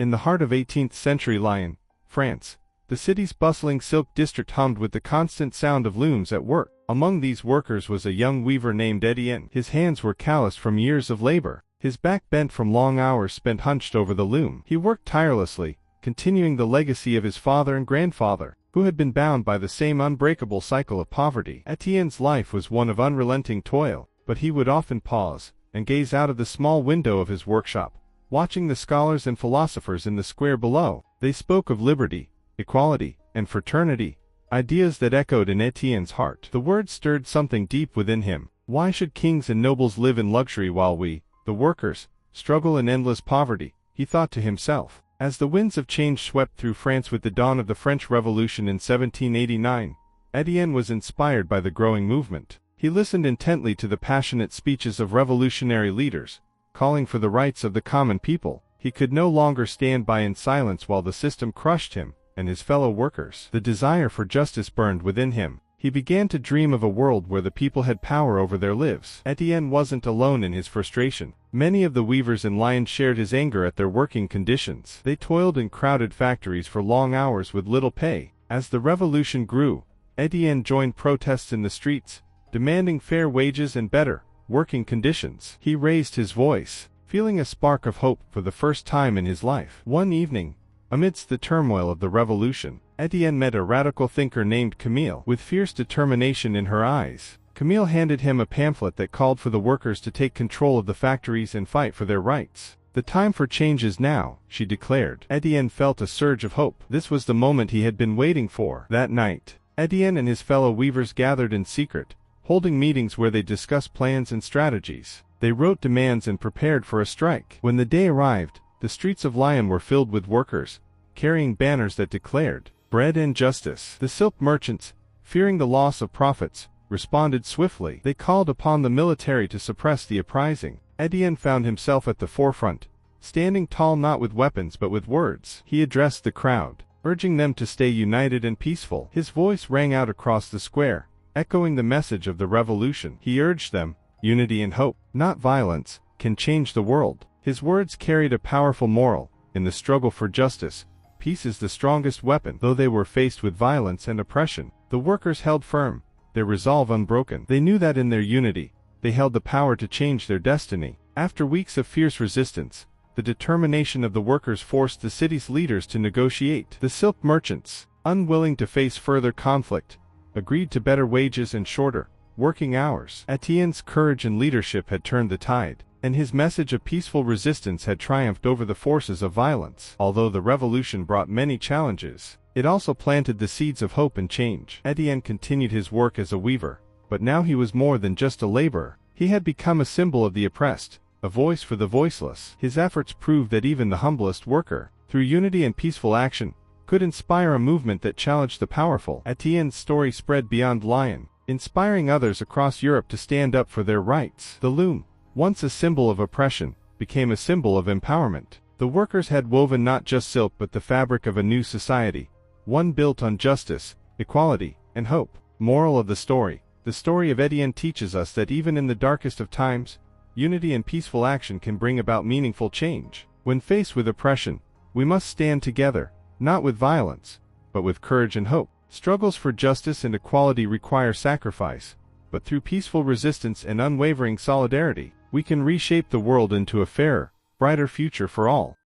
In the heart of 18th century Lyon, France, the city's bustling silk district hummed with the constant sound of looms at work. Among these workers was a young weaver named Étienne. His hands were calloused from years of labor, his back bent from long hours spent hunched over the loom. He worked tirelessly, continuing the legacy of his father and grandfather, who had been bound by the same unbreakable cycle of poverty. Étienne's life was one of unrelenting toil, but he would often pause and gaze out of the small window of his workshop, watching the scholars and philosophers in the square below. They spoke of liberty, equality, and fraternity, ideas that echoed in Étienne's heart. The words stirred something deep within him. Why should kings and nobles live in luxury while we, the workers, struggle in endless poverty? He thought to himself. As the winds of change swept through France with the dawn of the French Revolution in 1789, Étienne was inspired by the growing movement. He listened intently to the passionate speeches of revolutionary leaders, calling for the rights of the common people. He could no longer stand by in silence while the system crushed him and his fellow workers. The desire for justice burned within him. He began to dream of a world where the people had power over their lives. Étienne wasn't alone in his frustration. Many of the weavers in Lyon shared his anger at their working conditions. They toiled in crowded factories for long hours with little pay. As the revolution grew, Étienne joined protests in the streets, demanding fair wages and better working conditions. He raised his voice, feeling a spark of hope for the first time in his life. One evening, amidst the turmoil of the revolution, Étienne met a radical thinker named Camille. With fierce determination in her eyes, Camille handed him a pamphlet that called for the workers to take control of the factories and fight for their rights. The time for change is now, she declared. Étienne felt a surge of hope. This was the moment he had been waiting for. That night, Étienne and his fellow weavers gathered in secret, holding meetings where they discussed plans and strategies. They wrote demands and prepared for a strike. When the day arrived, the streets of Lyon were filled with workers, carrying banners that declared, "Bread and justice." The silk merchants, fearing the loss of profits, responded swiftly. They called upon the military to suppress the uprising. Étienne found himself at the forefront, standing tall not with weapons but with words. He addressed the crowd, urging them to stay united and peaceful. His voice rang out across the square, echoing the message of the revolution. He urged them, unity and hope, not violence, can change the world. His words carried a powerful moral. In the struggle for justice, peace is the strongest weapon. Though they were faced with violence and oppression, the workers held firm, their resolve unbroken. They knew that in their unity, they held the power to change their destiny. After weeks of fierce resistance, the determination of the workers forced the city's leaders to negotiate. The silk merchants, unwilling to face further conflict, agreed to better wages and shorter working hours. Étienne's courage and leadership had turned the tide, and his message of peaceful resistance had triumphed over the forces of violence. Although the revolution brought many challenges, it also planted the seeds of hope and change. Étienne continued his work as a weaver, but now he was more than just a laborer. He had become a symbol of the oppressed, a voice for the voiceless. His efforts proved that even the humblest worker, through unity and peaceful action, could inspire a movement that challenged the powerful. Étienne's story spread beyond Lyon, inspiring others across Europe to stand up for their rights. The loom, once a symbol of oppression, became a symbol of empowerment. The workers had woven not just silk but the fabric of a new society, one built on justice, equality, and hope. Moral of the story of Étienne teaches us that even in the darkest of times, unity and peaceful action can bring about meaningful change. When faced with oppression, we must stand together, not with violence, but with courage and hope. Struggles for justice and equality require sacrifice, but through peaceful resistance and unwavering solidarity, we can reshape the world into a fairer, brighter future for all.